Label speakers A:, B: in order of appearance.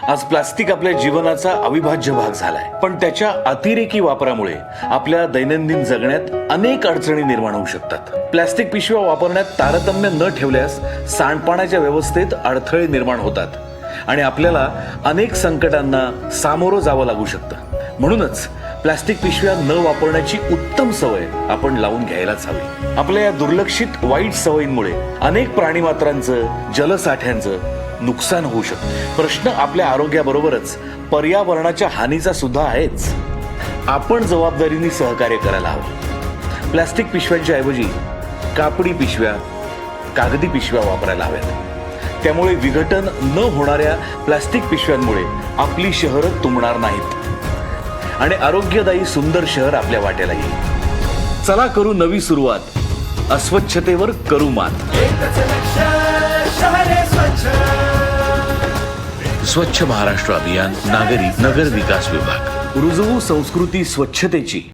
A: आज प्लास्टिक आपल्या जीवनाचा अविभाज्य भाग झालाय, पण त्याच्या अतिरेकी वापरामुळे आपल्या दैनंदिन जगण्यात अनेक अडचणी निर्माण होऊ शकतात. प्लास्टिक पिशव्या वापरण्यात तारतम्य न ठेवल्यास सांडपाण्याच्या व्यवस्थेत अडथळे निर्माण होतात आणि आपल्याला अनेक संकटांना सामोरं जावं लागू शकतं. म्हणूनच प्लास्टिक पिशव्या न वापरण्याची उत्तम सवय आपण लावून घ्यायलाच हवी. आपल्या या दुर्लक्षित वाईट सवयींमुळे अनेक प्राणीमात्रांचं, जलसाठ्यांचं नुकसान होऊ शकतं. प्रश्न आपल्या आरोग्याबरोबरच पर्यावरणाच्या हानीचा सुद्धा आहेच. आपण जबाबदारीने सहकार्य करायला हवं. प्लास्टिक पिशव्यांच्या ऐवजी कापडी पिशव्या, कागदी पिशव्या वापरायला हव्यात. त्यामुळे विघटन न होणाऱ्या प्लास्टिक पिशव्यांमुळे आपली शहरं तुंबणार नाहीत आणि आरोग्यदायी सुंदर शहर आपल्या वाट्याला येईल. चला करू नवी सुरुवात. अस्वच्छतेवर करू मात. स्वच्छ महाराष्ट्र अभियान, नागरी नगर विकास विभाग. रुजवू संस्कृती स्वच्छतेची.